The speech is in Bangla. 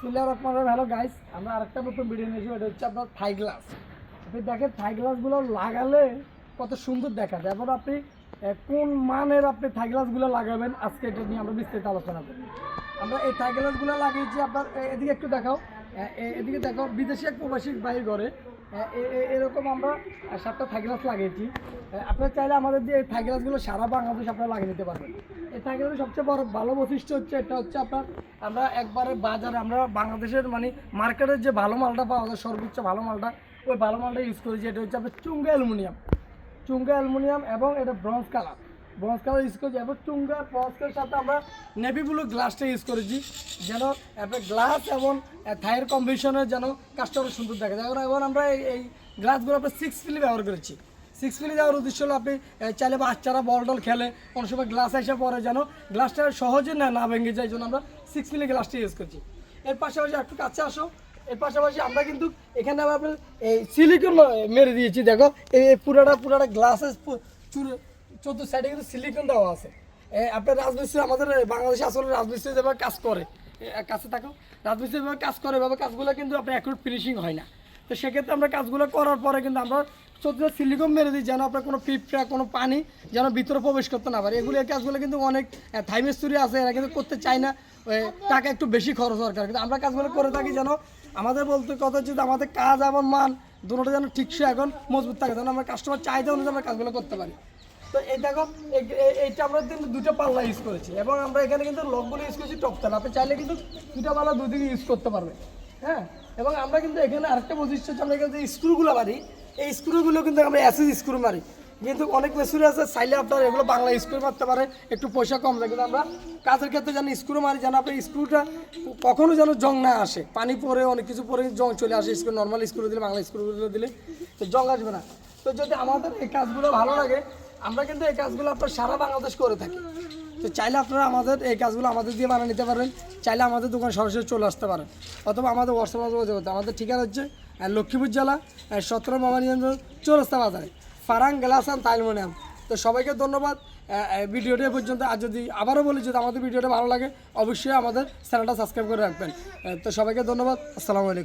হ্যালো গাইস, আমরা আরেকটা নতুন ভিডিও নিয়েছি। এটা হচ্ছে আপনার থাই গ্লাস। আপনি দেখেন থাই গ্লাসগুলো লাগালে কত সুন্দর দেখা যায়, এবং আপনি কোন মানের আপনি থাই গ্লাসগুলো লাগাবেন আজকে এটা নিয়ে আমরা বিস্তারিত আলোচনা করি। আমরা এই থাই গ্লাসগুলো লাগিয়েছি আপনার এদিকে একটু দেখাও, এদিকে দেখো, বিদেশি এক প্রবাসী বাড়ি ঘরে এরকম আমরা 7টা থাই গ্লাস লাগিয়েছি। আপনারা চাইলে আমাদের দিয়ে এই থাই গ্লাসগুলো সারা বাংলাদেশ আপনারা লাগিয়ে নিতে পারবেন। এই থাই গ্লাসের সবচেয়ে বড় ভালো বৈশিষ্ট্য হচ্ছে এটা হচ্ছে আপনার আমরা একবারে বাজারে আমরা বাংলাদেশের মানে মার্কেটের যে ভালো মালটা পাওয়া যায়, সর্বোচ্চ ভালো মালটা, ওই ভালো মালটা ইউজ করেছি। এটা হচ্ছে আপনার চুঙ্গা অ্যালুমিনিয়াম এবং এটা ব্রঞ্জ কালার ইউজ করেছি, এবং চুঙ্গা ব্রঞ্জের সাথে আমরা নেভি ব্লু গ্লাসটা ইউজ করেছি, যেন আপনার গ্লাস এবং থাইয়ের কম্বিনেশনের যেন কাস্টমার সুন্দর দেখা যায়। এবং আমরা এই গ্লাসগুলো আপনার 6 ফিলি ব্যবহার করেছি। 6 ফিলি দেওয়ার উদ্দেশ্য হলো আপনি চাইলে বাচ্চারা বল টল খেলে কোনো সময় গ্লাস এসে পরে যেন গ্লাসটা সহজে না ভেঙে যায়, জন্য আমরা 6 ফিলি গ্লাসটা ইউজ করছি। এর পাশাপাশি একটু কাছে আসো, এর পাশাপাশি আমরা কিন্তু এখানে আপনার এই সিলিকন মেরে দিয়েছি। দেখো এই পুরাটা গ্লাসের চতুর্থ সাইডে কিন্তু সিলিকন দেওয়া আছে। আপনার রাজমিস্ত্রি আমাদের বাংলাদেশে আসলে রাজমিস্ত্রি যেভাবে কাজ করে, কাছে থাকো, রাজমিস্ত্রি যেভাবে কাজ করে এভাবে কাজগুলো কিন্তু আপনার অ্যাকুরেট ফিনিশিং হয় না। তো সেক্ষেত্রে আমরা কাজগুলো করার পরে কিন্তু আমরা চতুর্থ সিলিকন মেরে দিই, যেন আপনার কোনো পিঁপড়া কোনো পানি যেন ভিতরে প্রবেশ করতে না পারে। এই কাজগুলো কিন্তু অনেক থাই মিস্ত্রি আছে, এরা কিন্তু করতে চায় না, টাকা একটু বেশি খরচ দরকার, কিন্তু আমরা কাজগুলো করে থাকি যেন আমাদের বলতে কথা হচ্ছে যে আমাদের কাজ এবং মান দুটোটা যেন ঠিকসে এখন মজবুত থাকে, যেন আমরা কাস্টমার চাহিদা অনুযায়ী আমরা কাজগুলো করতে পারি। তো এই দেখো এইটা আমরা কিন্তু দুটো পাল্লা ইউজ করেছি, এবং আমরা এখানে কিন্তু লকগুলো ইউজ করেছি টপতাল। আপনি চাইলে কিন্তু দুটো পাল্লা দুদিকে ইউজ করতে পারবেন। হ্যাঁ, এবং আমরা কিন্তু এখানে আরেকটা বৈশিষ্ট্য হচ্ছে, আমরা এখানে যে স্ক্রুগুলো মারি, এই স্ক্রুগুলো কিন্তু আমরা অ্যাসিড স্ক্রু মারি। কিন্তু অনেক মেশিন আছে চাইলে আপনার এগুলো বাংলা স্ক্রু মারতে পারে, একটু পয়সা কম লাগে, কিন্তু আমরা কাজের ক্ষেত্রে যেন স্ক্রু মারি, যেন আপনার স্ক্রুটা কখনো যেন জং না আসে, পানি পরে অনেক কিছু পরে জং চলে আসে। স্ক্রু নর্মাল স্ক্রু দিলে, বাংলা স্ক্রুগুলো দিলে তো জং আসবে না। তো যদি আমাদের এই কাজগুলো ভালো লাগে, আমরা কিন্তু এই কাজগুলো আপনার সারা বাংলাদেশ করে থাকি। তো চাইলে আপনারা আমাদের এই কাজগুলো আমাদের দিয়ে বানিয়ে নিতে পারেন, চাইলে আমাদের দোকান সরাসরি চলে আসতে পারেন, অথবা আমাদের হোয়াটসঅ্যাপে যোগাযোগ করতে। আমাদের ঠিকানা হচ্ছে লক্ষ্মীপুর জেলা 17 মোবাইল চৌরাস্তা বাজারে, ফারাং গ্লাস অ্যান্ড থাই অ্যালুমিনিয়াম। তো সবাইকে ধন্যবাদ ভিডিওটা পর্যন্ত। আর যদি আবারও বলি, যদি আমাদের ভিডিওটা ভালো লাগে অবশ্যই আমাদের চ্যানেলটা সাবস্ক্রাইব করে রাখবেন। তো সবাইকে ধন্যবাদ, আসসালামু আলাইকুম।